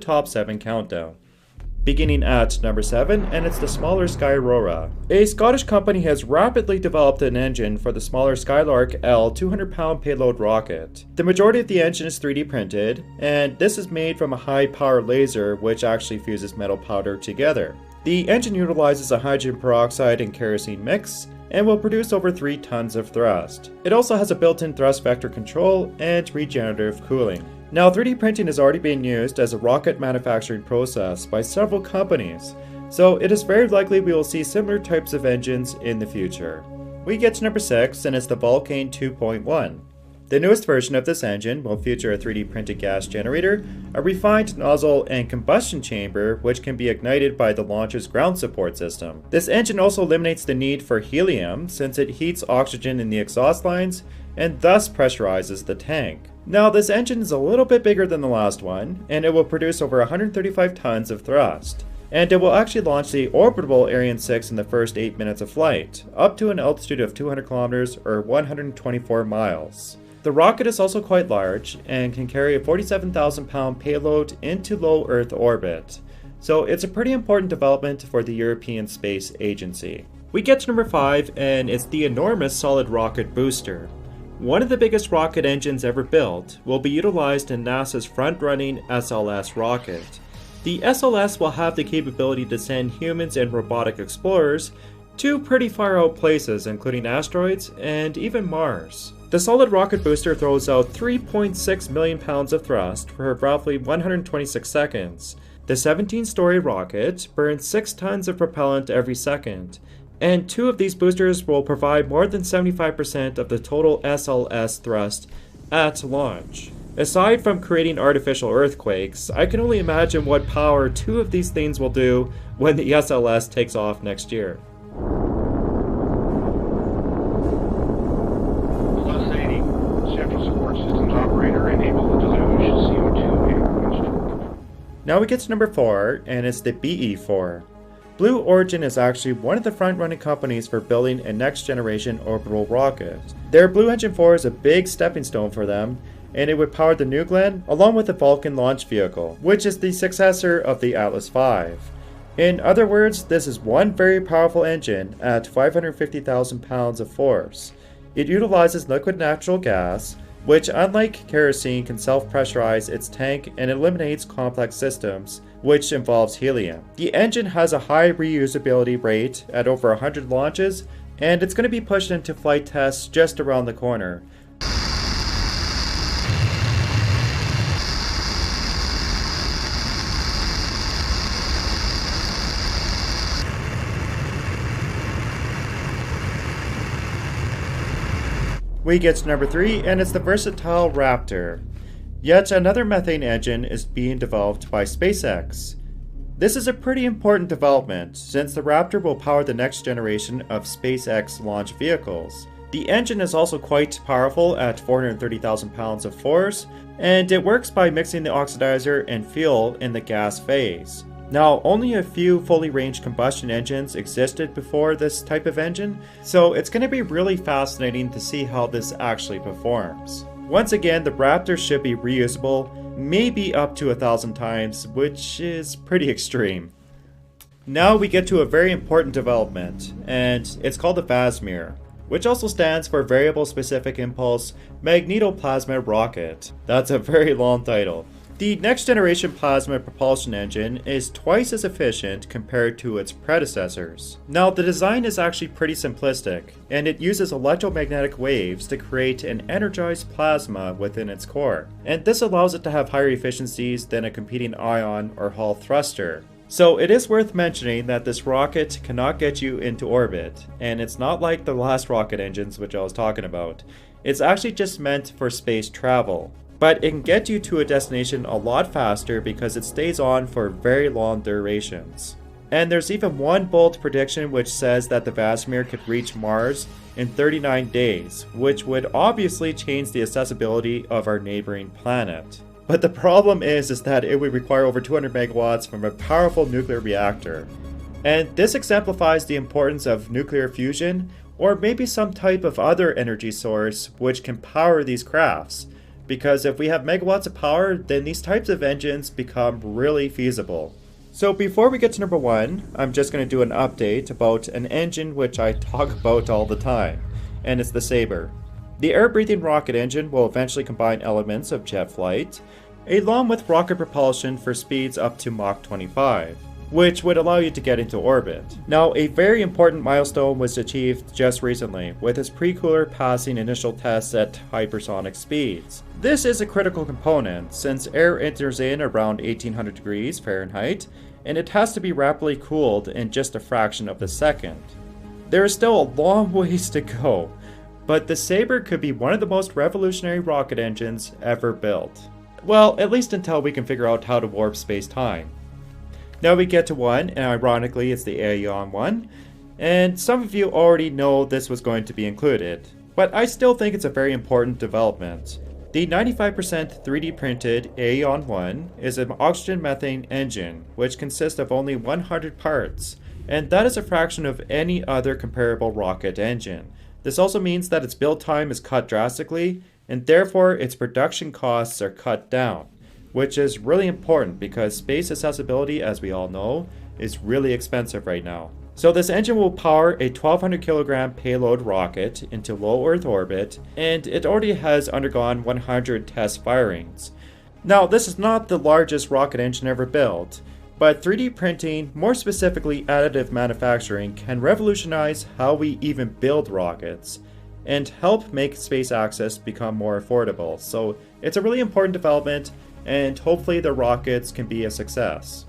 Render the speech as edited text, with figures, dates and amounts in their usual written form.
top 7 countdown. Beginning at number 7, and it's the smaller Skyrora. A Scottish company has rapidly developed an engine for the smaller Skylark L 200-pound payload rocket. The majority of the engine is 3D printed, and this is made from a high-power laser which actually fuses metal powder together. The engine utilizes a hydrogen peroxide and kerosene mix, and will produce over 3 tons of thrust. It also has a built-in thrust vector control and regenerative cooling. Now, 3D printing is already being used as a rocket manufacturing process by several companies, so it is very likely we will see similar types of engines in the future. We get to number 6, and it's the Vulcan 2.1. The newest version of this engine will feature a 3D printed gas generator, a refined nozzle, and combustion chamber which can be ignited by the launcher's ground support system. This engine also eliminates the need for helium since it heats oxygen in the exhaust lines and thus pressurizes the tank. Now, this engine is a little bit bigger than the last one, and it will produce over 135 tons of thrust. And it will actually launch the orbitable Ariane 6 in the first 8 minutes of flight, up to an altitude of 200 kilometers or 124 miles. The rocket is also quite large and can carry a 47,000-pound payload into low Earth orbit. So it's a pretty important development for the European Space Agency. We get to number 5, and it's the enormous solid rocket booster. One of the biggest rocket engines ever built will be utilized in NASA's front-running SLS rocket. The SLS will have the capability to send humans and robotic explorers to pretty far out places, including asteroids and even Mars. The solid rocket booster throws out 3.6 million pounds of thrust for roughly 126 seconds. The 17-story rocket burns 6 tons of propellant every second, and 2 of these boosters will provide more than 75% of the total SLS thrust at launch. Aside from creating artificial earthquakes, I can only imagine what power 2 of these things will do when the SLS takes off next year. Now we get to number 4, and it's the BE-4. Blue Origin is actually one of the front-running companies for building a next-generation orbital rocket. Their Blue Engine 4 is a big stepping stone for them, and it would power the New Glenn along with the Vulcan launch vehicle, which is the successor of the Atlas V. In other words, this is one very powerful engine at 550,000 pounds of force. It utilizes liquid natural gas, which unlike kerosene can self-pressurize its tank and eliminates complex systems, which involves helium. The engine has a high reusability rate at over 100 launches, and it's going to be pushed into flight tests just around the corner. We get to number 3, and it's the versatile Raptor. Yet another methane engine is being developed by SpaceX. This is a pretty important development, since the Raptor will power the next generation of SpaceX launch vehicles. The engine is also quite powerful at 430,000 pounds of force, and it works by mixing the oxidizer and fuel in the gas phase. Now, only a few fully ranged combustion engines existed before this type of engine, so it's going to be really fascinating to see how this actually performs. Once again, the Raptor should be reusable, maybe up to 1,000 times, which is pretty extreme. Now we get to a very important development, and it's called the VASMIR, which also stands for Variable Specific Impulse Magnetoplasma Rocket. That's a very long title. The next generation plasma propulsion engine is twice as efficient compared to its predecessors. Now, the design is actually pretty simplistic, and it uses electromagnetic waves to create an energized plasma within its core. And this allows it to have higher efficiencies than a competing ion or Hall thruster. So it is worth mentioning that this rocket cannot get you into orbit, and it's not like the last rocket engines which I was talking about. It's actually just meant for space travel. But it can get you to a destination a lot faster because it stays on for very long durations. And there's even one bold prediction which says that the VASMIR could reach Mars in 39 days, which would obviously change the accessibility of our neighboring planet. But the problem is that it would require over 200 megawatts from a powerful nuclear reactor. And this exemplifies the importance of nuclear fusion, or maybe some type of other energy source which can power these crafts. because if we have megawatts of power, then these types of engines become really feasible. So before we get to number 1, I'm just going to do an update about an engine which I talk about all the time, and it's the Sabre. The air-breathing rocket engine will eventually combine elements of jet flight, along with rocket propulsion for speeds up to Mach 25, which would allow you to get into orbit. Now, a very important milestone was achieved just recently, with its pre-cooler passing initial tests at hypersonic speeds. This is a critical component, since air enters in around 1800 degrees Fahrenheit, and it has to be rapidly cooled in just a fraction of a second. There is still a long ways to go, but the Sabre could be one of the most revolutionary rocket engines ever built. Well, at least until we can figure out how to warp space-time. Now we get to 1, and ironically it's the Aeon one, and some of you already know this was going to be included, but I still think it's a very important development. The 95% 3D printed Aeon 1 is an oxygen-methane engine, which consists of only 100 parts, and that is a fraction of any other comparable rocket engine. This also means that its build time is cut drastically, and therefore its production costs are cut down, which is really important because space accessibility, as we all know, is really expensive right now. So this engine will power a 1200 kilogram payload rocket into low Earth orbit, and it already has undergone 100 test firings. Now, this is not the largest rocket engine ever built, but 3D printing, more specifically additive manufacturing, can revolutionize how we even build rockets and help make space access become more affordable. So it's a really important development, and hopefully the rockets can be a success.